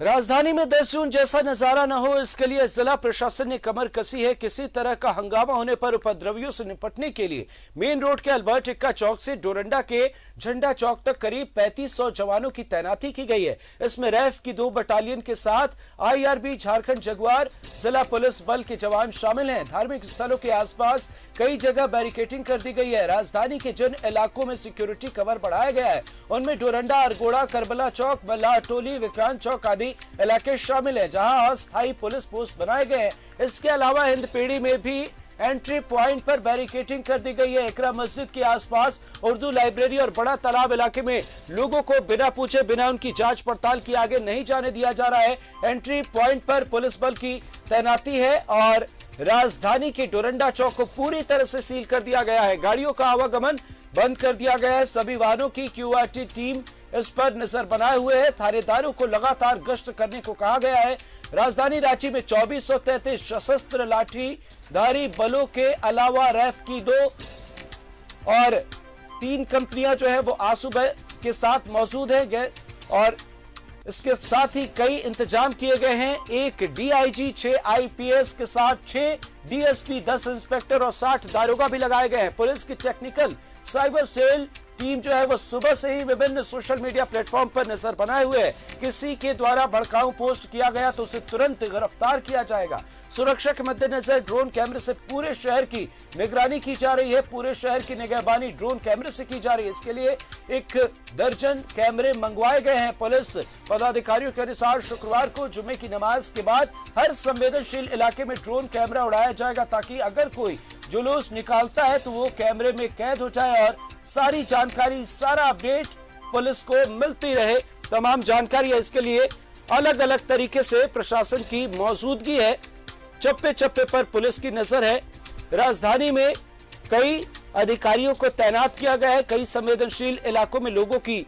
राजधानी में 10 जून जैसा नजारा न हो, इसके लिए जिला प्रशासन ने कमर कसी है। किसी तरह का हंगामा होने पर उपद्रवियों से निपटने के लिए मेन रोड के अल्बर्ट एक्का चौक से डोरंडा के झंडा चौक तक करीब 3500 जवानों की तैनाती की गई है। इसमें रैफ की 2 बटालियन के साथ IRB, झारखंड जगुआर, जिला पुलिस बल के जवान शामिल हैं। धार्मिक स्थलों के आसपास कई जगह बैरिकेडिंग कर दी गई है। राजधानी के जिन इलाकों में सिक्योरिटी कवर बढ़ाया गया है उनमें डोरंडा, अरगोड़ा, करबला चौक, मल्लाह टोली, विक्रांत चौक आदि इलाके शामिल है, जहां अस्थायी पुलिस पोस्ट बनाए गए हैं। इसके अलावा हिंदपीढ़ी में भी एंट्री पॉइंट पर बैरिकेडिंग कर दी गई है। एकरा मस्जिद के आसपास उर्दू लाइब्रेरी और बड़ा तालाब इलाके में लोगों को बिना पूछे, बिना उनकी जांच पड़ताल के आगे नहीं जाने दिया जा रहा है। एंट्री पॉइंट पर पुलिस बल की तैनाती है और राजधानी के डोरंडा चौक को पूरी तरह से सील कर दिया गया है। गाड़ियों का आवागमन बंद कर दिया गया है। सभी वाहनों की QRT टीम इस पर नजर बनाए हुए है। थानेदारों को लगातार गश्त करने को कहा गया है। राजधानी रांची में 2433 सशस्त्र लाठीधारी बलों के अलावा रैफ की 2 और 3 कंपनियां जो है वो आसूबे के साथ मौजूद है और इसके साथ ही कई इंतजाम किए गए हैं। 1 DIG, 6 IPS के साथ 6 DSP, 10 इंस्पेक्टर और 60 दारोगा भी लगाए गए हैं। पुलिस की टेक्निकल साइबर सेल टीम जो है वो सुबह से ही विभिन्न सोशल मीडिया प्लेटफॉर्म पर नजर बनाए हुए है। किसी के द्वारा भड़काऊ पोस्ट किया गया तो उसे तुरंत गिरफ्तार किया जाएगा। सुरक्षा के मद्देनजर ड्रोन कैमरे से पूरे शहर की निगरानी की जा रही है। पूरे शहर की निगरानी ड्रोन कैमरे से की जा रही है। इसके लिए 1 दर्जन कैमरे मंगवाए गए हैं। पुलिस पदाधिकारियों के अनुसार शुक्रवार को जुम्मे की नमाज के बाद हर संवेदनशील इलाके में ड्रोन कैमरा उड़ाया जाएगा, ताकि अगर कोई जुलूस निकालता है तो वो कैमरे में कैद हो जाए और सारी जानकारी, सारा अपडेट पुलिस को मिलती रहे। तमाम जानकारी है, इसके लिए अलग अलग तरीके से प्रशासन की मौजूदगी है। चप्पे चप्पे पर पुलिस की नजर है। राजधानी में कई अधिकारियों को तैनात किया गया है। कई संवेदनशील इलाकों में लोगों की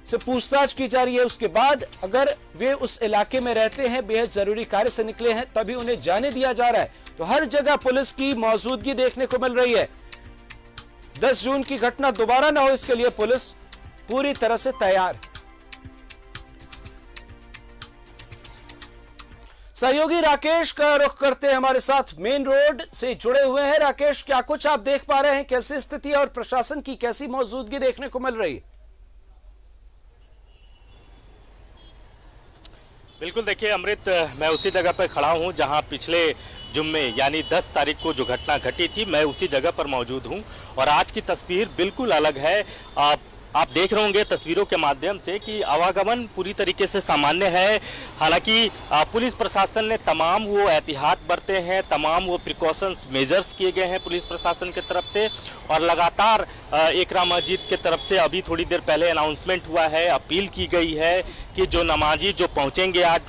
से पूछताछ की जा रही है। उसके बाद अगर वे उस इलाके में रहते हैं, बेहद जरूरी कार्य से निकले हैं, तभी उन्हें जाने दिया जा रहा है। तो हर जगह पुलिस की मौजूदगी देखने को मिल रही है। 10 जून की घटना दोबारा ना हो, इसके लिए पुलिस पूरी तरह से तैयार। सहयोगी राकेश का रुख करते हैं, हमारे साथ मेन रोड से जुड़े हुए हैं। राकेश, क्या कुछ आप देख पा रहे हैं? कैसी स्थिति और प्रशासन की कैसी मौजूदगी देखने को मिल रही है? बिल्कुल, देखिए अमृत, मैं उसी जगह पर खड़ा हूं जहां पिछले जुम्मे यानी 10 तारीख को जो घटना घटी थी, मैं उसी जगह पर मौजूद हूं और आज की तस्वीर बिल्कुल अलग है। आप देख रहे होंगे तस्वीरों के माध्यम से कि आवागमन पूरी तरीके से सामान्य है। हालांकि पुलिस प्रशासन ने तमाम वो एहतियात बरते हैं, तमाम वो प्रिकॉशंस मेजर्स किए गए हैं पुलिस प्रशासन की तरफ से और लगातार एकरा मस्जिद की तरफ से अभी थोड़ी देर पहले अनाउंसमेंट हुआ है, अपील की गई है कि जो नमाजी जो पहुंचेंगे आज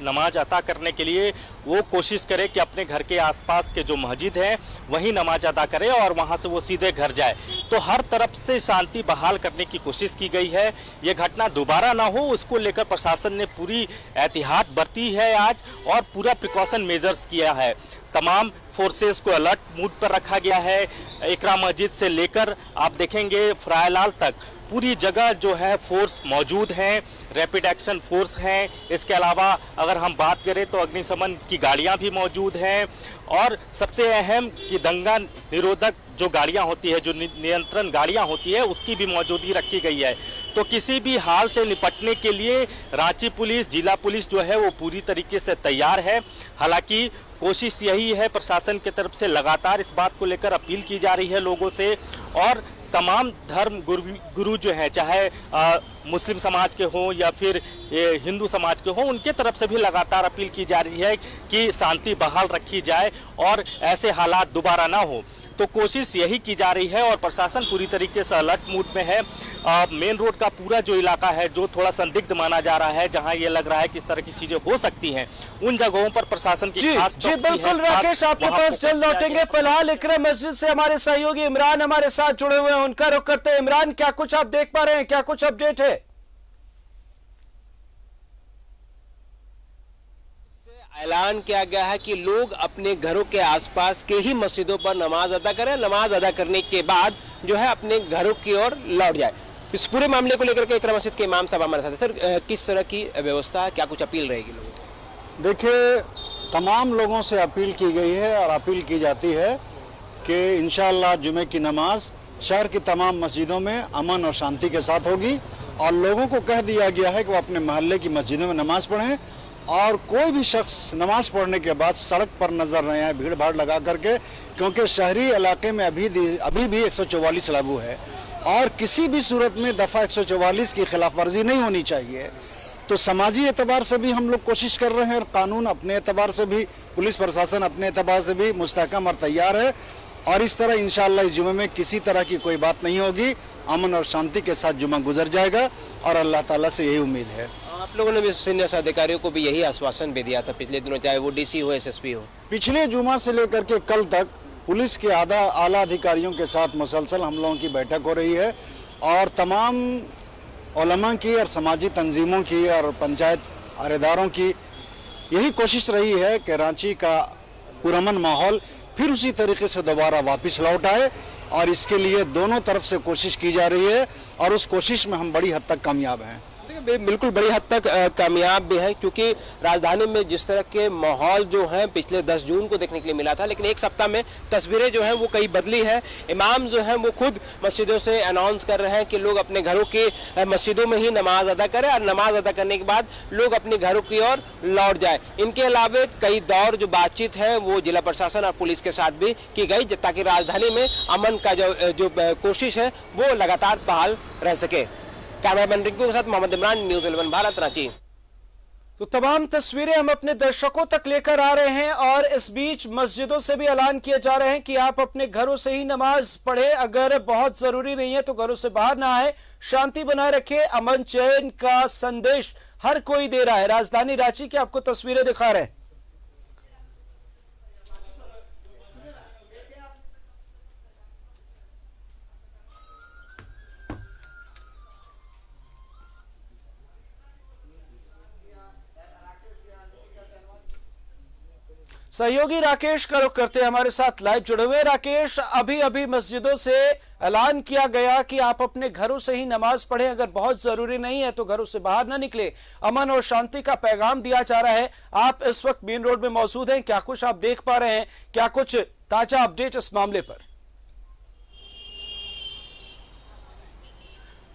नमाज अता करने के लिए, वो कोशिश करें कि अपने घर के आसपास के जो मस्जिद है वहीं नमाज अदा करें और वहां से वो सीधे घर जाए। तो हर तरफ से शांति बहाल करने की कोशिश की गई है। ये घटना दोबारा ना हो, उसको लेकर प्रशासन ने पूरी एहतियात बरती है आज और पूरा प्रिकॉशन मेजर्स किया है। तमाम फोर्सेस को अलर्ट मूड पर रखा गया है। एकरा मस्जिद से लेकर आप देखेंगे फ्रायलाल तक पूरी जगह जो है फोर्स मौजूद हैं, रैपिड एक्शन फोर्स हैं। इसके अलावा अगर हम बात करें तो अग्निशमन की गाड़ियां भी मौजूद हैं और सबसे अहम कि दंगा निरोधक जो गाड़ियां होती है, जो नियंत्रण गाड़ियां होती है, उसकी भी मौजूदगी रखी गई है। तो किसी भी हाल से निपटने के लिए रांची पुलिस, जिला पुलिस जो है वो पूरी तरीके से तैयार है। हालांकि कोशिश यही है प्रशासन की तरफ से, लगातार इस बात को लेकर अपील की जा रही है लोगों से और तमाम धर्म गुरु जो है, चाहे मुस्लिम समाज के हों या फिर हिंदू समाज के हों, उनके तरफ से भी लगातार अपील की जा रही है कि शांति बहाल रखी जाए और ऐसे हालात दोबारा ना हो। तो कोशिश यही की जा रही है और प्रशासन पूरी तरीके से अलर्ट मूड में है। मेन रोड का पूरा जो इलाका है, जो थोड़ा संदिग्ध माना जा रहा है, जहां ये लग रहा है कि इस तरह की चीजें हो सकती हैं, उन जगहों पर प्रशासन की खास चौकसी है। जी बिल्कुल राकेश, आपके पास जल्द लौटेंगे। फिलहाल इकरा मस्जिद से हमारे सहयोगी इमरान हमारे साथ जुड़े हुए हैं, उनका रुख करते हैं। इमरान, क्या कुछ आप देख पा रहे हैं? क्या कुछ अपडेट है? ऐलान किया गया है कि लोग अपने घरों के आसपास के ही मस्जिदों पर नमाज अदा करें। नमाज अदा करने के बाद जो है अपने घरों की ओर लौट जाए। इस पूरे मामले को लेकर के एकरा मस्जिद के इमाम साहब हमारे साथ हैं। सर, किस तरह की व्यवस्था, क्या कुछ अपील रहेगी लोगों को? देखिए, तमाम लोगों से अपील की गई है और अपील की जाती है कि इंशाअल्लाह जुमे की नमाज शहर की तमाम मस्जिदों में अमन और शांति के साथ होगी और लोगों को कह दिया गया है कि वो अपने मोहल्ले की मस्जिदों में नमाज पढ़ें और कोई भी शख्स नमाज पढ़ने के बाद सड़क पर नजर नहीं आए भीड़ भाड़ लगा करके, क्योंकि शहरी इलाके में अभी भी 144 लागू है और किसी भी सूरत में दफ़ा 144 की खिलाफ वर्जी नहीं होनी चाहिए। तो समाजी एतबार से भी हम लोग कोशिश कर रहे हैं और कानून अपने एतबार से भी, पुलिस प्रशासन अपने एतबार से भी मुस्तहकम और तैयार है और इस तरह इंशाअल्लाह इस जुमे में किसी तरह की कोई बात नहीं होगी, अमन और शांति के साथ जुमा गुजर जाएगा और अल्लाह ताला से यही उम्मीद है। आप लोगों ने भी सीनियर अधिकारियों को भी यही आश्वासन भी दिया था पिछले दिनों, चाहे वो डीसी हो, एसएसपी हो। पिछले जुमा से लेकर के कल तक पुलिस के आला अधिकारियों के साथ मुसलसल हम लोगों की बैठक हो रही है और तमाम उलमा की और समाजी तंजीमों की और पंचायत अहदेदारों की यही कोशिश रही है कि रांची का पुरअमन माहौल फिर उसी तरीके से दोबारा वापस लौट आए और इसके लिए दोनों तरफ से कोशिश की जा रही है और उस कोशिश में हम बड़ी हद तक कामयाब हैं। बिल्कुल बड़ी हद तक कामयाब भी है, क्योंकि राजधानी में जिस तरह के माहौल जो है पिछले 10 जून को देखने के लिए मिला था, लेकिन एक सप्ताह में तस्वीरें जो हैं वो कई बदली है। इमाम जो हैं वो खुद मस्जिदों से अनाउंस कर रहे हैं कि लोग अपने घरों की मस्जिदों में ही नमाज अदा करें और नमाज अदा करने के बाद लोग अपने घरों की ओर लौट जाए। इनके अलावा कई दौर जो बातचीत है वो जिला प्रशासन और पुलिस के साथ भी की गई ताकि राजधानी में अमन का जो कोशिश है वो लगातार बहाल रह सके। कैमरामैन रिंकू के साथ मोहम्मद इमरान, न्यूज़ 11 भारत, रांची। तो तमाम तस्वीरें हम अपने दर्शकों तक लेकर आ रहे हैं और इस बीच मस्जिदों से भी ऐलान किए जा रहे हैं कि आप अपने घरों से ही नमाज पढ़े, अगर बहुत जरूरी नहीं है तो घरों से बाहर ना आए, शांति बनाए रखे। अमन चैन का संदेश हर कोई दे रहा है। राजधानी रांची की आपको तस्वीरें दिखा रहे हैं। सहयोगी राकेश का रुख करते हैं हमारे साथ लाइव जुड़े हुए। राकेश, अभी अभी मस्जिदों से ऐलान किया गया कि आप अपने घरों से ही नमाज पढ़ें, अगर बहुत जरूरी नहीं है तो घरों से बाहर ना निकले, अमन और शांति का पैगाम दिया जा रहा है। आप इस वक्त मेन रोड में मौजूद हैं, क्या कुछ आप देख पा रहे हैं, क्या कुछ ताजा अपडेट इस मामले पर?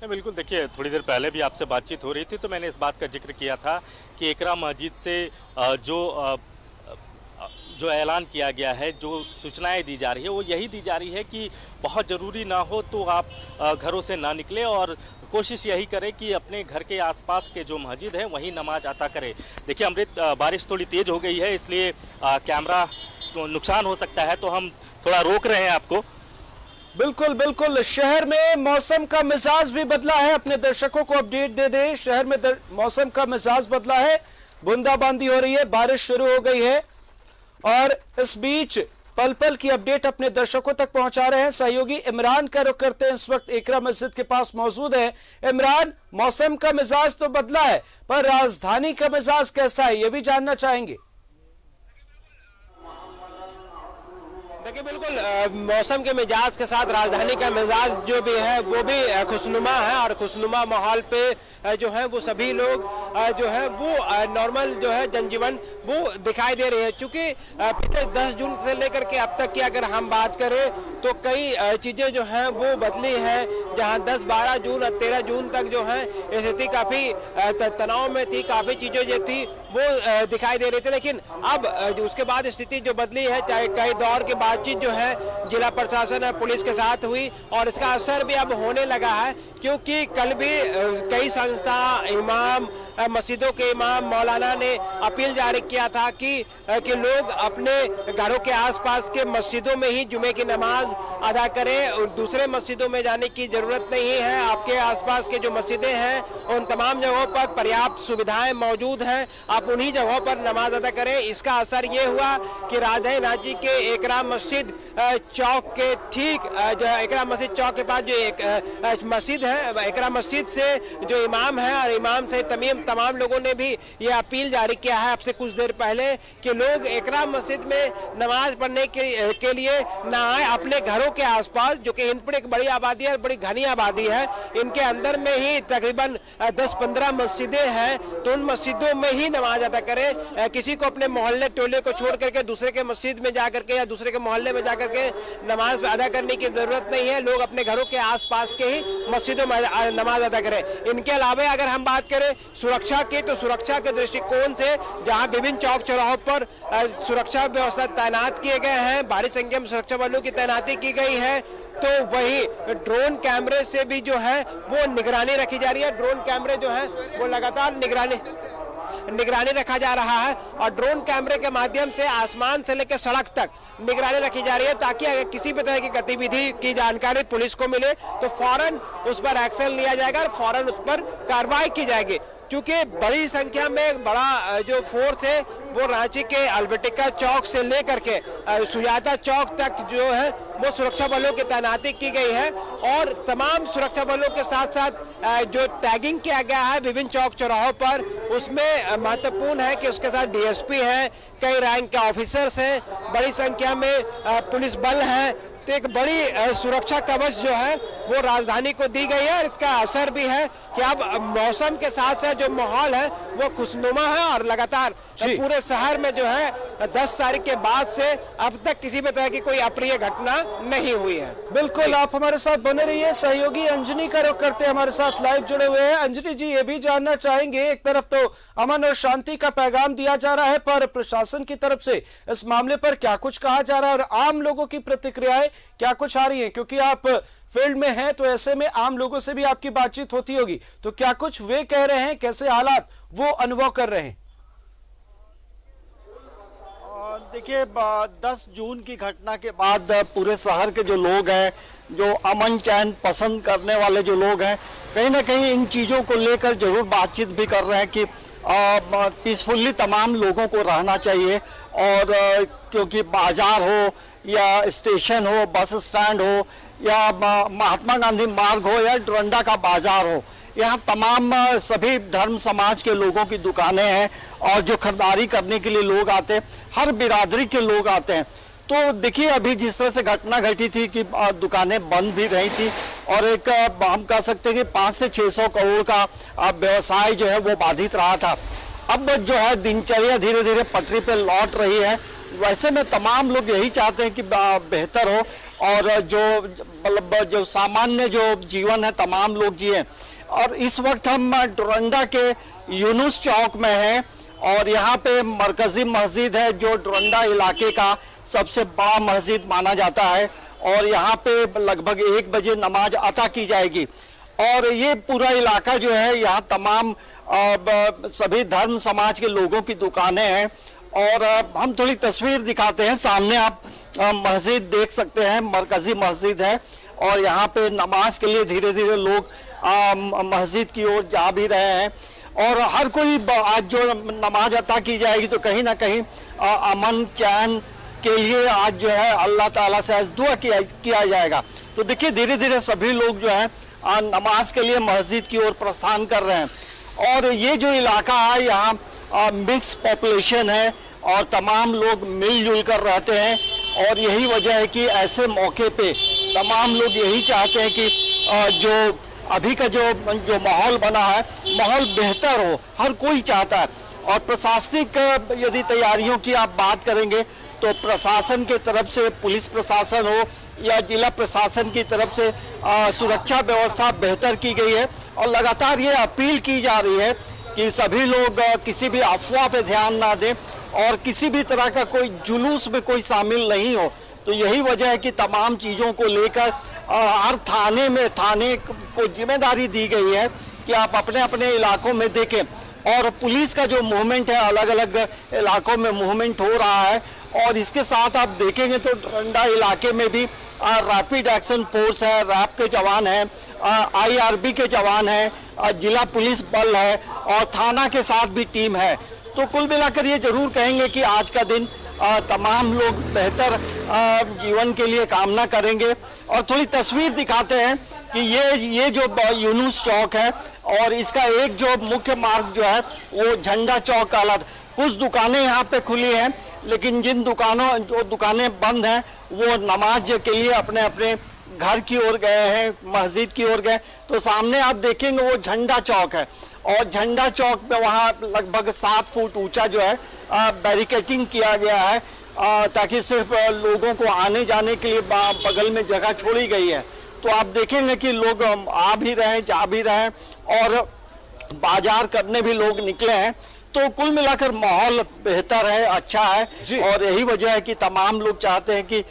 बिल्कुल, देखिए थोड़ी देर पहले भी आपसे बातचीत हो रही थी तो मैंने इस बात का जिक्र किया था कि एकरा मस्जिद से जो ऐलान किया गया है, जो सूचनाएं दी जा रही है वो यही दी जा रही है कि बहुत ज़रूरी ना हो तो आप घरों से ना निकले और कोशिश यही करें कि अपने घर के आसपास के जो मस्जिद है वहीं नमाज अता करें। देखिए अमृत, बारिश थोड़ी तेज़ हो गई है इसलिए कैमरा तो नुकसान हो सकता है तो हम थोड़ा रोक रहे हैं आपको। बिल्कुल बिल्कुल, शहर में मौसम का मिजाज भी बदला है, अपने दर्शकों को अपडेट दे दें। शहर में मौसम का मिजाज बदला है, बूंदाबांदी हो रही है, बारिश शुरू हो गई है और इस बीच पल पल की अपडेट अपने दर्शकों तक पहुंचा रहे हैं। सहयोगी इमरान का रुख करते हैं, इस वक्त एकरा मस्जिद के पास मौजूद है। इमरान, मौसम का मिजाज तो बदला है पर राजधानी का मिजाज कैसा है ये भी जानना चाहेंगे। देखिए बिल्कुल मौसम के मिजाज के साथ राजधानी का मिजाज जो भी है वो भी खुशनुमा है और खुशनुमा माहौल पे जो है वो सभी लोग जो है वो नॉर्मल जो है जनजीवन वो दिखाई दे रही है। क्योंकि पिछले 10 जून से लेकर के अब तक की अगर हम बात करें तो कई चीज़ें जो हैं वो बदली हैं। जहां 10, 12 जून और 13 जून तक जो है स्थिति काफ़ी तनाव में थी, काफ़ी चीज़ें जो थी वो दिखाई दे रही थी, लेकिन अब उसके बाद स्थिति जो बदली है, चाहे कई दौर के बातचीत जो है जिला प्रशासन और पुलिस के साथ हुई और इसका असर भी अब होने लगा है। क्योंकि कल भी कई संस्था, इमाम, मस्जिदों के इमाम, मौलाना ने अपील जारी किया था कि लोग अपने घरों के आसपास के मस्जिदों में ही जुमे की नमाज अदा करें, दूसरे मस्जिदों में जाने की जरूरत नहीं है। आपके आसपास के जो मस्जिदें हैं उन तमाम जगहों पर पर्याप्त सुविधाएं मौजूद हैं, आप उन्हीं जगहों पर नमाज अदा करें। इसका असर ये हुआ कि राजधानी रांची के एकरा मस्जिद चौक के ठीक एकरा मस्जिद चौक के पास जो एक मस्जिद है, एकरा मस्जिद से जो इमाम है और इमाम से तमाम लोगों ने भी ये अपील जारी किया है आपसे कुछ देर पहले कि लोग एकरा मस्जिद में नमाज पढ़ने के लिए ना आए, अपने घरों के आसपास, जो कि हिंदपीढ़ी एक बड़ी आबादी है, बड़ी घनी आबादी है, इनके अंदर में ही तकरीबन 10-15 मस्जिदें हैं। तो उन मस्जिदों में ही नमाज अदा करें। किसी को अपने मोहल्ले टोले को छोड़ करके दूसरे के मस्जिद में जा करके या दूसरे के मोहल्ले में जा करके नमाज अदा करने की जरूरत नहीं है। लोग अपने घरों के आसपास के ही मस्जिदों में नमाज अदा करें। इनके अलावा अगर हम बात करें सुरक्षा की, तो सुरक्षा के दृष्टिकोण से जहां विभिन्न चौक चौराहों पर सुरक्षा व्यवस्था तैनात किए गए हैं, भारी संख्या में सुरक्षा बलों की तैनाती की गई है, तो वही ड्रोन कैमरे से भी जो है वो निगरानी रखी जा रही है। ड्रोन कैमरे जो है वो लगातार निगरानी रखा जा रहा है और ड्रोन कैमरे के माध्यम से आसमान से लेकर सड़क तक निगरानी रखी जा रही है, ताकि अगर किसी भी तरह की गतिविधि की जानकारी पुलिस को मिले तो फौरन उस पर एक्शन लिया जाएगा और फौरन उस पर कार्रवाई की जाएगी। क्योंकि बड़ी संख्या में बड़ा जो फोर्स है वो रांची के अल्बर्टिका चौक से लेकर के सुजाता चौक तक जो है वो सुरक्षा बलों की तैनाती की गई है और तमाम सुरक्षा बलों के साथ साथ जो टैगिंग किया गया है विभिन्न चौक चौराहों पर, उसमें महत्वपूर्ण है कि उसके साथ डीएसपी है, कई रैंक के ऑफिसर्स हैं, बड़ी संख्या में पुलिस बल है। तो एक बड़ी सुरक्षा कवच जो है वो राजधानी को दी गई है और इसका असर भी है कि अब मौसम के साथ साथ जो माहौल है वो खुशनुमा है और लगातार पूरे शहर में जो है 10 तारीख के बाद से अब तक किसी भी तरह की कोई अप्रिय घटना नहीं हुई है। बिल्कुल, आप हमारे साथ बने रहिए। सहयोगी अंजनी का रुख करते हमारे साथ लाइव जुड़े हुए हैं। अंजनी जी, ये भी जानना चाहेंगे, एक तरफ तो अमन और शांति का पैगाम दिया जा रहा है, पर प्रशासन की तरफ से इस मामले पर क्या कुछ कहा जा रहा है और आम लोगों की प्रतिक्रियाएं क्या कुछ आ रही है? क्योंकि आप फील्ड में हैं तो ऐसे में आम लोगों से भी आपकी बातचीत होती होगी, तो क्या कुछ वे कह रहे हैं, कैसे हालात वो अनुभव कर रहे हैं? देखिए, 10 जून की घटना के बाद पूरे शहर के जो लोग हैं, जो अमन चैन पसंद करने वाले जो लोग हैं, कहीं ना कहीं इन चीज़ों को लेकर जरूर बातचीत भी कर रहे हैं कि पीसफुली तमाम लोगों को रहना चाहिए। और क्योंकि बाजार हो या स्टेशन हो, बस स्टैंड हो या महात्मा गांधी मार्ग हो या डोरंडा का बाजार हो, यहाँ तमाम सभी धर्म समाज के लोगों की दुकानें हैं और जो खरीदारी करने के लिए लोग आते हैं, हर बिरादरी के लोग आते हैं। तो देखिए, अभी जिस तरह से घटना घटी थी कि दुकानें बंद भी रही थी और एक हम कह सकते हैं कि 500 से 600 करोड़ का व्यवसाय जो है वो बाधित रहा था। अब जो है दिनचर्या धीरे धीरे पटरी पे लौट रही है। वैसे में तमाम लोग यही चाहते हैं कि बेहतर हो और जो मतलब जो सामान्य जो जीवन है तमाम लोग जिए। और इस वक्त हम डोरंडा के यूनुस चौक में हैं और यहाँ पे मरकजी मस्जिद है जो डोरंडा इलाके का सबसे बड़ा मस्जिद माना जाता है और यहाँ पे लगभग 1 बजे नमाज अता की जाएगी। और ये पूरा इलाका जो है, यहाँ तमाम सभी धर्म समाज के लोगों की दुकानें हैं। और हम थोड़ी तस्वीर दिखाते हैं, सामने आप मस्जिद देख सकते हैं, मरकजी मस्जिद है और यहाँ पे नमाज के लिए धीरे धीरे लोग मस्जिद की ओर जा भी रहे हैं। और हर कोई आज जो नमाज अता की जाएगी तो कहीं ना कहीं अमन चैन के लिए आज जो है अल्लाह ताला से आज दुआ किया जाएगा। तो देखिए, धीरे धीरे सभी लोग जो है नमाज के लिए मस्जिद की ओर प्रस्थान कर रहे हैं। और ये जो इलाका है, यहाँ मिक्स पॉपुलेशन है और तमाम लोग मिलजुल कर रहते हैं। और यही वजह है कि ऐसे मौके पे तमाम लोग यही चाहते हैं कि जो अभी का जो माहौल बना है, माहौल बेहतर हो, हर कोई चाहता है। और प्रशासनिक यदि तैयारियों की आप बात करेंगे तो प्रशासन के तरफ से, पुलिस प्रशासन हो या जिला प्रशासन की तरफ से सुरक्षा व्यवस्था बेहतर की गई है। और लगातार ये अपील की जा रही है कि सभी लोग किसी भी अफवाह पे ध्यान ना दें और किसी भी तरह का कोई जुलूस में कोई शामिल नहीं हो। तो यही वजह है कि तमाम चीज़ों को लेकर हर थाने को जिम्मेदारी दी गई है कि आप अपने अपने इलाकों में देखें। और पुलिस का जो मूवमेंट है, अलग अलग इलाकों में मूवमेंट हो रहा है। और इसके साथ आप देखेंगे तो डोरंडा इलाके में भी रैपिड एक्शन फोर्स है, रैप के जवान हैं, IRB के जवान हैं, जिला पुलिस बल है और थाना के साथ भी टीम है। तो कुल मिलाकर ये जरूर कहेंगे कि आज का दिन तमाम लोग बेहतर जीवन के लिए कामना करेंगे। और थोड़ी तस्वीर दिखाते हैं कि ये जो यूनुस चौक है और इसका एक जो मुख्य मार्ग जो है वो झंडा चौक कहलाता। कुछ दुकानें यहाँ पे खुली हैं लेकिन जिन दुकानें बंद हैं वो नमाज के लिए अपने अपने घर की ओर गए हैं, मस्जिद की ओर गए। तो सामने आप देखेंगे वो झंडा चौक है और झंडा चौक पे वहाँ लगभग 7 फुट ऊंचा जो है बैरिकेटिंग किया गया है ताकि सिर्फ लोगों को आने जाने के लिए बगल में जगह छोड़ी गई है। तो आप देखेंगे कि लोग आ भी रहे हैं, जा भी रहे हैं और बाजार करने भी लोग निकले हैं। तो कुल मिलाकर माहौल बेहतर है, अच्छा है और यही वजह है कि तमाम लोग चाहते हैं कि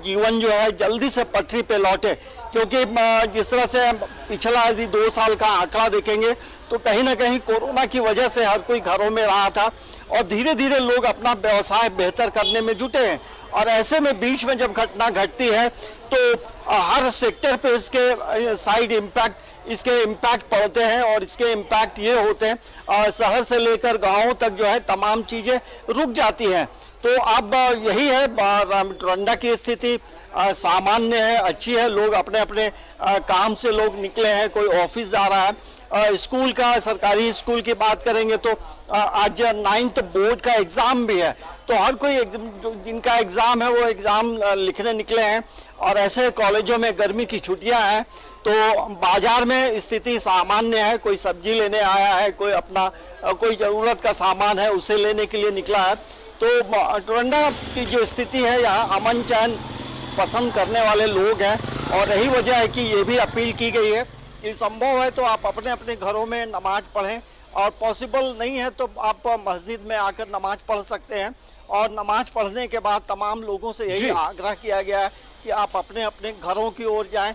जीवन जो है जल्दी से पटरी पे लौटे, क्योंकि जिस तरह से पिछला यदि 2 साल का आंकड़ा देखेंगे तो कहीं ना कहीं कोरोना की वजह से हर कोई घरों में रहा था और धीरे धीरे लोग अपना व्यवसाय बेहतर करने में जुटे हैं। और ऐसे में बीच में जब घटना घटती है तो हर सेक्टर पे इसके साइड इम्पैक्ट पड़ते हैं और इसके इम्पैक्ट ये होते हैं शहर से लेकर गांवों तक जो है तमाम चीज़ें रुक जाती हैं। तो अब यही है, डोरंडा की स्थिति सामान्य है, अच्छी है। लोग अपने अपने काम से लोग निकले हैं, कोई ऑफिस जा रहा है। स्कूल का, सरकारी स्कूल की बात करेंगे तो आज 9th बोर्ड का एग्ज़ाम भी है, तो हर कोई जिनका एग्ज़ाम है वो एग्ज़ाम लिखने निकले हैं। और ऐसे कॉलेजों में गर्मी की छुट्टियां हैं तो बाजार में स्थिति सामान्य है। कोई सब्जी लेने आया है, कोई अपना कोई ज़रूरत का सामान है उसे लेने के लिए निकला है। तो डोरंडा की जो स्थिति है, यहाँ अमन चैन पसंद करने वाले लोग हैं और यही वजह है कि ये भी अपील की गई है कि संभव है तो आप अपने अपने घरों में नमाज पढ़ें और पॉसिबल नहीं है तो आप मस्जिद में आकर नमाज पढ़ सकते हैं। और नमाज पढ़ने के बाद तमाम लोगों से यही आग्रह किया गया है कि आप अपने अपने घरों की ओर जाएं,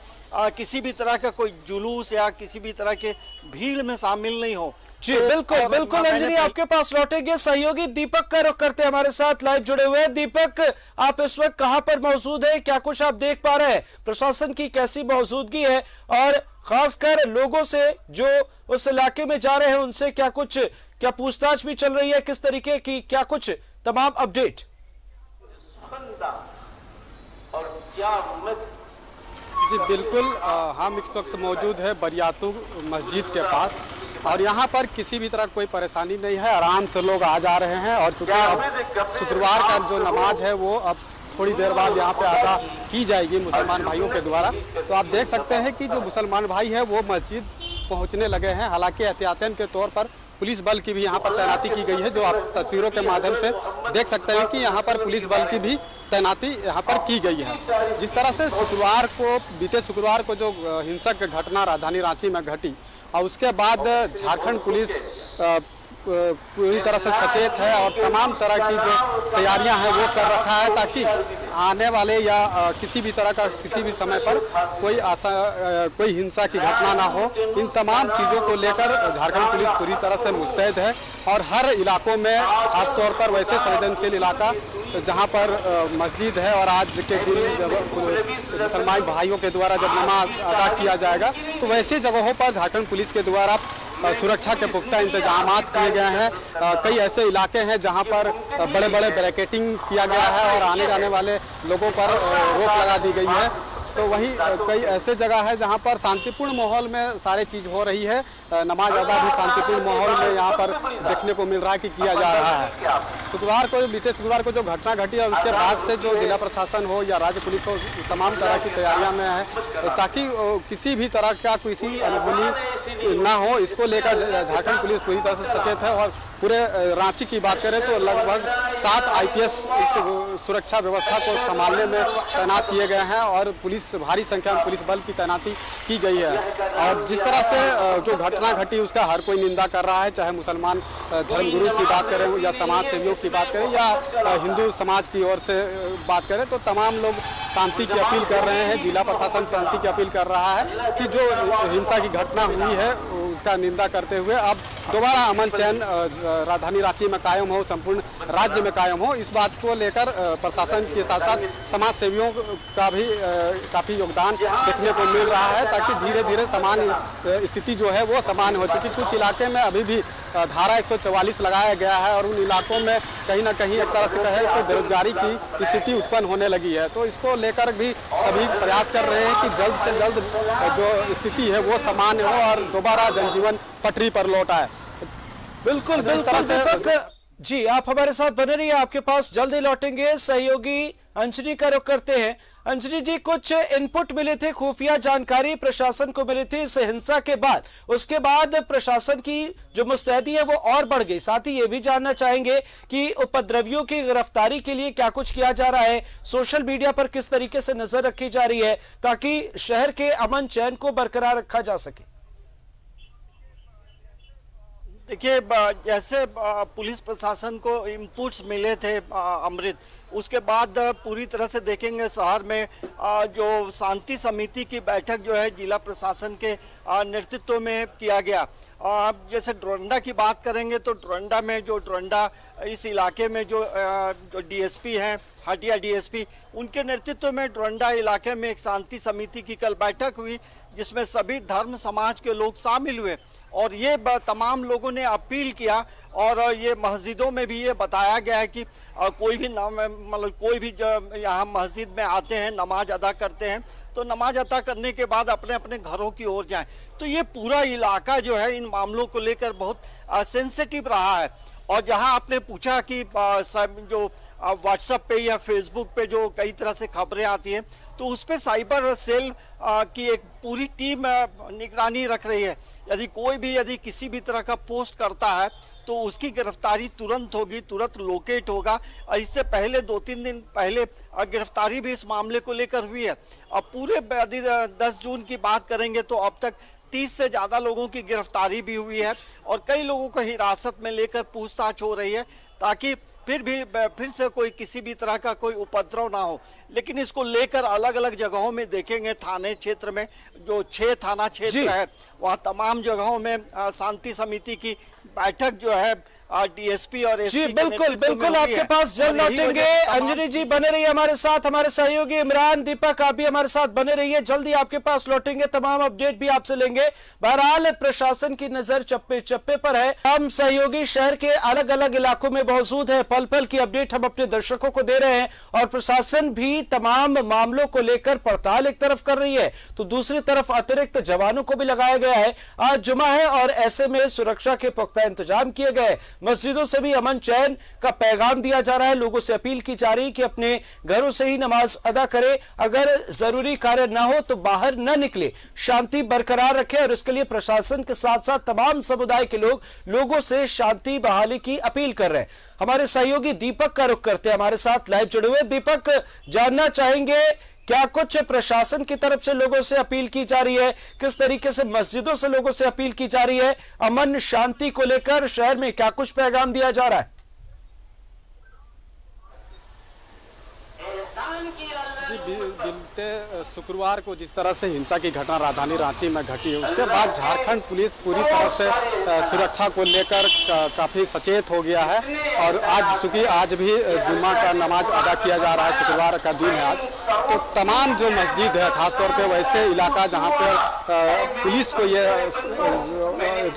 किसी भी तरह का कोई जुलूस या किसी भी तरह के भीड़ में शामिल नहीं हो। जी बिल्कुल बिल्कुल। अंजलि आपके पास लौटेंगे, सहयोगी दीपक का रुख करते हमारे साथ लाइव जुड़े हुए हैं। दीपक, आप इस वक्त कहां पर मौजूद है, क्या कुछ आप देख पा रहे हैं, प्रशासन की कैसी मौजूदगी है और खासकर लोगों से जो उस इलाके में जा रहे हैं उनसे क्या पूछताछ भी चल रही है, किस तरीके की क्या कुछ तमाम अपडेट? जी बिल्कुल, हम इस वक्त मौजूद है बरियातू मस्जिद के पास और यहाँ पर किसी भी तरह कोई परेशानी नहीं है, आराम से लोग आ जा रहे हैं। और चूंकि अब शुक्रवार का जो नमाज है वो अब थोड़ी देर बाद यहाँ पे अदा की जाएगी मुसलमान भाइयों के द्वारा। तो आप देख सकते हैं कि जो मुसलमान भाई है वो मस्जिद पहुँचने लगे हैं। हालांकि एहतियातन के तौर पर पुलिस बल की भी यहाँ पर तैनाती की गई है, जो आप तस्वीरों के माध्यम से देख सकते हैं कि यहाँ पर पुलिस बल की भी तैनाती यहाँ पर की गई है। जिस तरह से बीते शुक्रवार को जो हिंसक घटना राजधानी रांची में घटी और उसके बाद झारखंड पुलिस पूरी तरह से सचेत है और तमाम तरह की जो तैयारियां हैं वो कर रखा है ताकि आने वाले या किसी भी तरह का किसी भी समय पर कोई हिंसा की घटना ना हो। इन तमाम चीज़ों को लेकर झारखंड पुलिस पूरी तरह से मुस्तैद है और हर इलाकों में, खासतौर पर वैसे संवेदनशील इलाका जहां पर मस्जिद है और आज के दिन जब मुसलमान भाइयों के द्वारा जब नमाज अदा किया जाएगा तो वैसे जगहों पर झारखंड पुलिस के द्वारा सुरक्षा के पुख्ता इंतजाम किए गए हैं। कई ऐसे इलाके हैं जहां पर बड़े बड़े बैरिकेडिंग किया गया है और आने जाने वाले लोगों पर रोक लगा दी गई है। तो वहीं कई ऐसे जगह है जहां पर शांतिपूर्ण माहौल में सारी चीज़ हो रही है। नमाज अदा भी शांतिपूर्ण माहौल में यहाँ पर देखने को मिल रहा है कि किया जा रहा है। बीते शुक्रवार को जो घटना घटी और उसके बाद से जो जिला प्रशासन हो या राज्य पुलिस हो तमाम तरह की तैयारियां में है ताकि किसी भी तरह का किसी अनबोली ना हो, इसको लेकर झारखंड पुलिस पूरी तरह से सचेत है। और पूरे रांची की बात करें तो लगभग 7 IPS इस सुरक्षा व्यवस्था को संभालने में तैनात किए गए हैं और भारी संख्या में पुलिस बल की तैनाती की गई है। और जिस तरह से जो घटना घटी उसका हर कोई निंदा कर रहा है, चाहे मुसलमान धर्मगुरु की बात करें या समाज सेवियों की बात करें या हिंदू समाज की ओर से बात करें, तो तमाम लोग शांति की अपील कर रहे हैं। जिला प्रशासन शांति की अपील कर रहा है कि जो हिंसा की घटना हुई है उसका निंदा करते हुए अब दोबारा अमन चैन राजधानी रांची में कायम हो, संपूर्ण राज्य में कायम हो, इस बात को लेकर प्रशासन के साथ साथ समाज सेवियों का भी काफ़ी योगदान देखने को मिल रहा है ताकि धीरे धीरे सामान्य स्थिति जो है वो सामान्य हो चुकी। कुछ इलाके में अभी भी धारा 144 लगाया गया है और उन इलाकों में कहीं ना कहीं एक तरह से कहे तो बेरोजगारी की स्थिति उत्पन्न होने लगी है। तो इसको लेकर भी सभी प्रयास कर रहे हैं कि जल्द से जल्द जो स्थिति है वो सामान्य हो और दोबारा जनजीवन पटरी पर लौट आए। बिल्कुल बिल्कुल जी, आप हमारे साथ बने रहिए, आपके पास जल्द ही लौटेंगे। सहयोगी अंजनी का रुख करते हैं। अंजनी जी, कुछ इनपुट मिले थे, खुफिया जानकारी प्रशासन को मिली थी इस हिंसा के बाद, उसके बाद प्रशासन की जो मुस्तैदी है वो और बढ़ गई। साथ ही ये भी जानना चाहेंगे कि उपद्रवियों की गिरफ्तारी के लिए क्या कुछ किया जा रहा है, सोशल मीडिया पर किस तरीके से नजर रखी जा रही है ताकि शहर के अमन चैन को बरकरार रखा जा सके। देखिए, जैसे पुलिस प्रशासन को इनपुट्स मिले थे अमृत, उसके बाद पूरी तरह से देखेंगे शहर में जो शांति समिति की बैठक जो है जिला प्रशासन के नेतृत्व में किया गया। जैसे डोरंडा की बात करेंगे तो डोरंडा में जो डोरंडा इस इलाके में जो डीएसपी हैं, हटिया डीएसपी, उनके नेतृत्व में डोरंडा इलाके में एक शांति समिति की कल बैठक हुई जिसमें सभी धर्म समाज के लोग शामिल हुए और ये तमाम लोगों ने अपील किया और ये मस्जिदों में भी ये बताया गया है कि कोई भी मतलब कोई भी यहाँ मस्जिद में आते हैं, नमाज अदा करते हैं तो नमाज अदा करने के बाद अपने अपने घरों की ओर जाएं। तो ये पूरा इलाका जो है इन मामलों को लेकर बहुत सेंसिटिव रहा है। और जहां आपने पूछा कि जो व्हाट्सएप पे या फेसबुक पे जो कई तरह से खबरें आती हैं तो उस पे साइबर सेल की एक पूरी टीम निगरानी रख रही है। यदि किसी भी तरह का पोस्ट करता है तो उसकी गिरफ्तारी तुरंत होगी, तुरंत लोकेट होगा। और इससे पहले 2-3 दिन पहले गिरफ्तारी भी इस मामले को लेकर हुई है। अब पूरे 10 जून की बात करेंगे तो अब तक 30 से ज़्यादा लोगों की गिरफ्तारी भी हुई है और कई लोगों को हिरासत में लेकर पूछताछ हो रही है ताकि फिर से कोई किसी भी तरह का कोई उपद्रव ना हो। लेकिन इसको लेकर अलग अलग जगहों में देखेंगे, थाने क्षेत्र में जो 6 थाना क्षेत्र है वहाँ तमाम जगहों में शांति समिति की बैठक जो है डीएसपी और एसपी बिल्कुल आपके पास जल्द लौटेंगे। अंजनी जी बने रहिए हमारे साथ, हमारे सहयोगी इमरान, दीपक आप भी हमारे साथ बने रहिए, जल्दी आपके पास लौटेंगे, तमाम अपडेट भी आपसे लेंगे। बहरहाल प्रशासन की नजर चप्पे चप्पे पर है, हम सहयोगी शहर के अलग अलग इलाकों में मौजूद है, पल पल की अपडेट हम अपने दर्शकों को दे रहे हैं और प्रशासन भी तमाम मामलों को लेकर पड़ताल एक तरफ कर रही है तो दूसरी तरफ अतिरिक्त जवानों को भी लगाया गया है। आज जुमा है और ऐसे में सुरक्षा के पुख्ता इंतजाम किए गए। मस्जिदों से भी अमन चैन का पैगाम दिया जा रहा है, लोगों से अपील की जा रही है कि अपने घरों से ही नमाज अदा करें, अगर जरूरी कार्य ना हो तो बाहर न निकले, शांति बरकरार रखें और इसके लिए प्रशासन के साथ साथ तमाम समुदाय के लोगों से शांति बहाली की अपील कर रहे हैं। हमारे सहयोगी दीपक का रुख करते हैं, हमारे साथ लाइव जुड़े हुए। दीपक, जानना चाहेंगे क्या कुछ प्रशासन की तरफ से लोगों से अपील की जा रही है, किस तरीके से मस्जिदों से लोगों से अपील की जा रही है, अमन शांति को लेकर शहर में क्या कुछ पैगाम दिया जा रहा है? जी, बीते शुक्रवार को जिस तरह से हिंसा की घटना राजधानी रांची में घटी है उसके बाद झारखंड पुलिस पूरी तरह से सुरक्षा को लेकर काफ़ी सचेत हो गया है और आज चूँकि आज भी जुम्मा का नमाज अदा किया जा रहा है, शुक्रवार का दिन है आज, तो तमाम जो मस्जिद है खासतौर पे वैसे इलाका जहाँ पर पुलिस को ये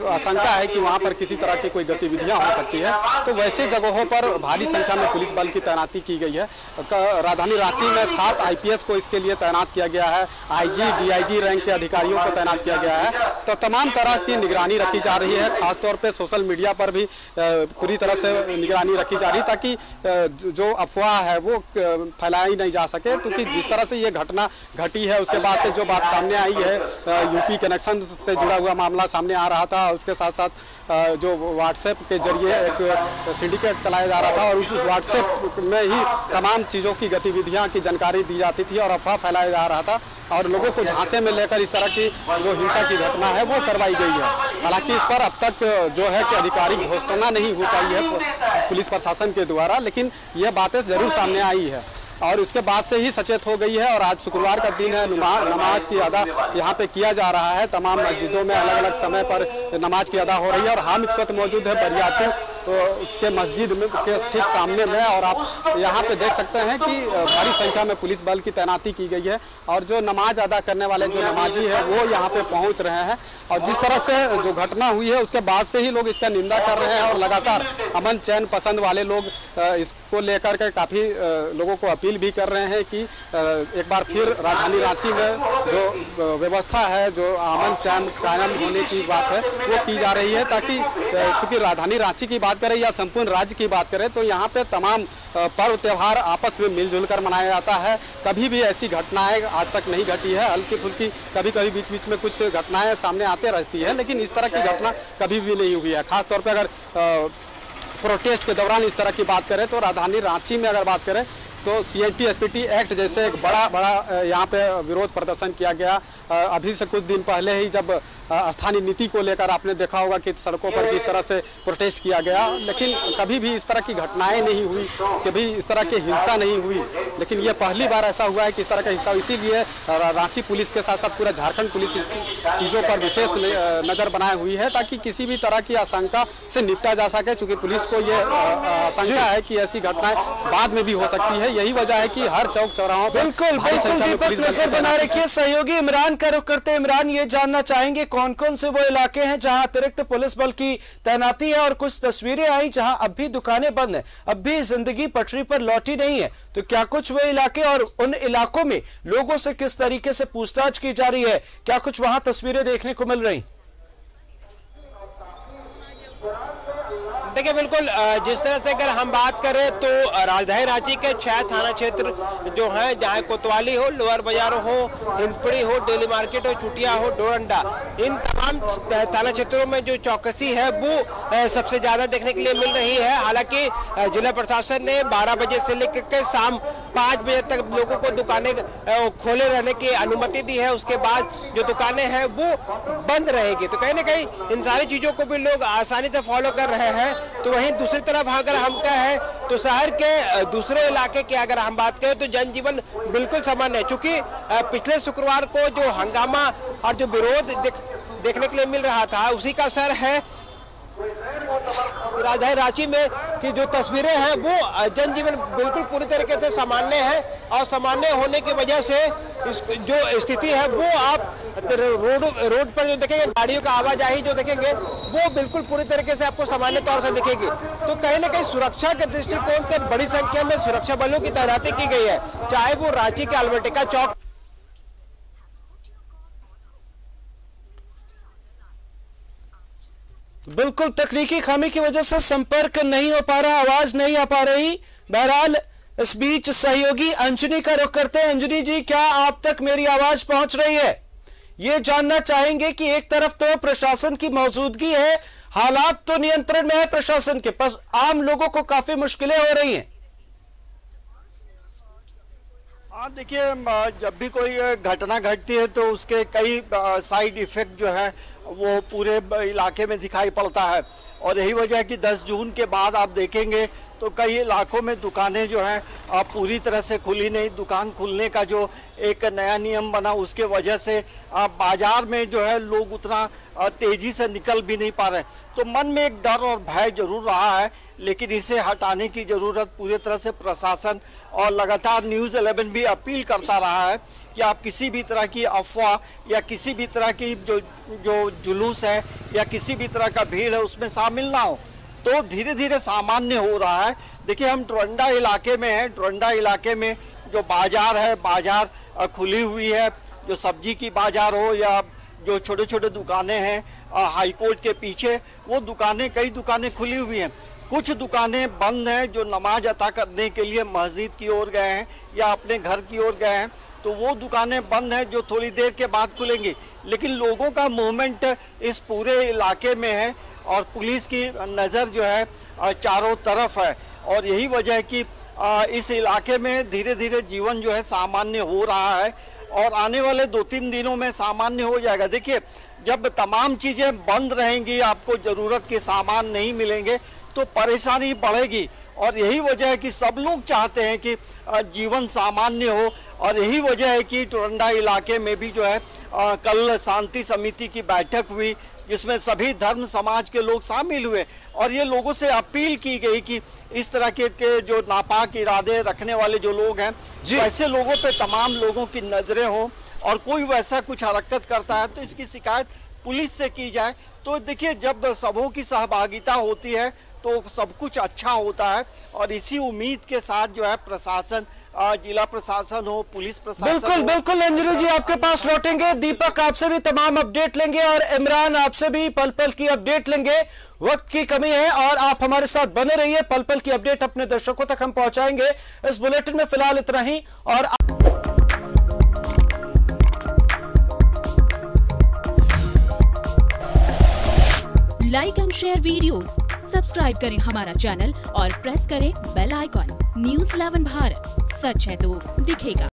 आशंका है कि वहाँ पर किसी तरह की कोई गतिविधियाँ हो सकती है तो वैसे जगहों पर भारी संख्या में पुलिस बल की तैनाती की गई है। राजधानी रांची में 7 आईपीएस को इसके लिए तैनात किया गया है, आईजी डीआईजी रैंक के अधिकारियों को तैनात किया गया है। तो तमाम तरह की निगरानी रखी जा रही है, खासतौर पे सोशल मीडिया पर भी पूरी तरह से निगरानी रखी जा रही है ताकि जो अफवाह है वो फैलाई नहीं जा सके। क्योंकि जिस तरह से ये घटना घटी है उसके बाद से जो बात सामने आई है, यूपी कनेक्शन से जुड़ा हुआ मामला सामने आ रहा था, उसके साथ साथ जो व्हाट्सएप के जरिए एक सिंडिकेट चलाया जा रहा था और उस व्हाट्सएप में ही तमाम चीज़ों की गतिविधियां की जानकारी दी जाती थी और अफवाह फैलाया जा रहा था और लोगों को झांसे में लेकर इस तरह की जो हिंसा की घटना है वो करवाई गई है। हालांकि इस पर अब तक जो है कि आधिकारिक घोषणा नहीं हो पाई है पुलिस प्रशासन के द्वारा, लेकिन यह बातें जरूर सामने आई है और उसके बाद से ही सचेत हो गई है। और आज शुक्रवार का दिन है, नमाज की अदा यहाँ पे किया जा रहा है, तमाम मस्जिदों में अलग अलग समय पर नमाज की अदा हो रही है और हम इस वक्त मौजूद है बरियातू के मस्जिद में के ठीक सामने में और आप यहाँ पे देख सकते हैं कि भारी संख्या में पुलिस बल की तैनाती की गई है और जो नमाज अदा करने वाले जो नमाजी है वो यहाँ पे पहुँच रहे हैं और जिस तरह से जो घटना हुई है उसके बाद से ही लोग इसका निंदा कर रहे हैं और लगातार अमन चैन पसंद वाले लोग इसको लेकर के काफ़ी लोगों को अपील भी कर रहे हैं कि एक बार फिर राजधानी रांची में जो व्यवस्था है, जो अमन चैन कायम होने की बात है वो की जा रही है ताकि चूंकि राजधानी रांची की बात बात करें या संपूर्ण राज्य की बात करें तो यहाँ पे तमाम पर्व त्यौहार आपस में मिलजुल कर मनाया जाता है। कभी भी ऐसी घटनाएं आज तक नहीं घटी है। हल्की फुल्की कभी कभी बीच बीच में कुछ घटनाएं सामने आते रहती है, लेकिन इस तरह की घटना कभी भी नहीं हुई है। खासतौर पर अगर प्रोटेस्ट के दौरान इस तरह की बात करें तो राजधानी रांची में अगर बात करें तो CNT-SPT एक्ट जैसे एक बड़ा यहाँ पे विरोध प्रदर्शन किया गया। अभी से कुछ दिन पहले ही जब स्थानीय नीति को लेकर आपने देखा होगा कि सड़कों पर किस तरह से प्रोटेस्ट किया गया, लेकिन कभी भी इस तरह की घटनाएं नहीं हुई, कभी इस तरह की हिंसा नहीं हुई। लेकिन ये पहली बार ऐसा हुआ है कि इस तरह का हिंसा, इसीलिए रांची पुलिस के साथ साथ पूरा झारखंड पुलिस इस चीज़ों पर विशेष नज़र बनाए हुई है ताकि किसी भी तरह की आशंका से निपटा जा सके। चूँकि पुलिस को ये आशंका है कि ऐसी घटनाएं बाद में भी हो सकती है। यही वजह है कि हर चौक चौराहों पर बिल्कुल नजर बना रखिए। सहयोगी इमरान का रुख करते इमरान ये जानना चाहेंगे कौन कौन से वो इलाके हैं जहां अतिरिक्त पुलिस बल की तैनाती है, और कुछ तस्वीरें आई जहां अब भी दुकानें बंद हैं, अब भी जिंदगी पटरी पर लौटी नहीं है। तो क्या कुछ वो इलाके और उन इलाकों में लोगों से किस तरीके से पूछताछ की जा रही है, क्या कुछ वहां तस्वीरें देखने को मिल रही? देखिए बिल्कुल जिस तरह से अगर हम बात करें तो राजधानी रांची के 6 थाना क्षेत्र जो हैं, जहाँ कोतवाली हो, लोअर बाजार हो, हिंदपड़ी हो, डेली मार्केट हो, चुटिया हो, डोरंडा, इन तमाम थाना क्षेत्रों में जो चौकसी है वो सबसे ज्यादा देखने के लिए मिल रही है। हालांकि जिला प्रशासन ने 12 बजे से लेकर शाम 5 बजे तक लोगों को दुकानें खोले रहने की अनुमति दी है। उसके बाद जो दुकानें हैं वो बंद रहेगी। तो कहीं ना कहीं इन सारी चीजों को भी लोग आसानी से फॉलो कर रहे हैं। तो वहीं दूसरी तरफ अगर हम कहें तो शहर के दूसरे इलाके की अगर हम बात करें तो जनजीवन बिल्कुल सामान्य है। चूंकि पिछले शुक्रवार को जो हंगामा और जो विरोध देखने के लिए मिल रहा था, उसी का असर है राजधानी रांची में कि जो तस्वीरें हैं वो जनजीवन बिल्कुल पूरी तरीके से सामान्य है। और सामान्य होने की वजह से जो स्थिति है वो आप रोड पर जो देखेंगे, गाड़ियों का आवाजाही जो देखेंगे वो बिल्कुल पूरी तरीके से आपको सामान्य तौर से दिखेगी। तो कहीं ना कहीं सुरक्षा के दृष्टिकोण से बड़ी संख्या में सुरक्षा बलों की तैनाती की गई है, चाहे वो रांची के अल्बर्टिका चौक। बिल्कुल तकनीकी खामी की वजह से संपर्क नहीं हो पा रहा, आवाज नहीं आ पा रही। बहरहाल इस बीच सहयोगी अंजनी का रुख करते हैं। अंजनी जी, क्या आप तक मेरी आवाज पहुंच रही है? ये जानना चाहेंगे कि एक तरफ तो प्रशासन की मौजूदगी है, हालात तो नियंत्रण में है प्रशासन के पास, आम लोगों को काफी मुश्किलें हो रही हैं। हाँ देखिए, जब भी कोई घटना घटती है तो उसके कई साइड इफेक्ट जो है वो पूरे इलाके में दिखाई पड़ता है। और यही वजह है कि 10 जून के बाद आप देखेंगे तो कई इलाकों में दुकानें जो हैं पूरी तरह से खुली नहीं। दुकान खुलने का जो एक नया नियम बना उसके वजह से बाजार में जो है लोग उतना तेजी से निकल भी नहीं पा रहे। तो मन में एक डर और भय जरूर रहा है, लेकिन इसे हटाने की ज़रूरत पूरी तरह से प्रशासन और लगातार न्यूज़ 11 भी अपील करता रहा है कि आप किसी भी तरह की अफवाह या किसी भी तरह की जो जुलूस है या किसी भी तरह का भीड़ है उसमें शामिल ना हो। तो धीरे धीरे सामान्य हो रहा है। देखिए, हम डोरंडा इलाके में हैं। डोरंडा इलाके में जो बाजार है, बाजार खुली हुई है। जो सब्जी की बाजार हो या जो छोटे छोटे दुकानें हैं हाई कोर्ट के पीछे, वो दुकानें, कई दुकानें खुली हुई हैं। कुछ दुकानें बंद हैं जो नमाज अता करने के लिए मस्जिद की ओर गए हैं या अपने घर की ओर गए हैं, तो वो दुकानें बंद हैं जो थोड़ी देर के बाद खुलेंगी। लेकिन लोगों का मूवमेंट इस पूरे इलाके में है और पुलिस की नज़र जो है चारों तरफ है। और यही वजह है कि इस इलाके में धीरे धीरे जीवन जो है सामान्य हो रहा है और आने वाले 2-3 दिनों में सामान्य हो जाएगा। देखिए, जब तमाम चीज़ें बंद रहेंगी, आपको ज़रूरत के सामान नहीं मिलेंगे तो परेशानी बढ़ेगी। और यही वजह है कि सब लोग चाहते हैं कि जीवन सामान्य हो। और यही वजह है कि डोरंडा इलाके में भी जो है कल शांति समिति की बैठक हुई जिसमें सभी धर्म समाज के लोग शामिल हुए और ये लोगों से अपील की गई कि इस तरह के जो नापाक इरादे रखने वाले जो लोग हैं, ऐसे लोगों पे तमाम लोगों की नज़रें हों और कोई वैसा कुछ हरकत करता है तो इसकी शिकायत पुलिस से की जाए। तो देखिए, जब सबों की सहभागिता होती है तो सब कुछ अच्छा होता है। और इसी उम्मीद के साथ जो है प्रशासन, जिला प्रशासन हो, पुलिस प्रशासन बिल्कुल बिल्कुल अंजलि जी आपके पास लौटेंगे। दीपक आपसे भी तमाम अपडेट लेंगे और इमरान आपसे भी पल पल की अपडेट लेंगे। वक्त की कमी है और आप हमारे साथ बने रहिए, पल पल की अपडेट अपने दर्शकों तक हम पहुंचाएंगे। इस बुलेटिन में फिलहाल इतना ही। और like and share videos, subscribe करें हमारा चैनल और प्रेस करें बेल आइकॉन। न्यूज़ 11 भारत, सच है तो दिखेगा।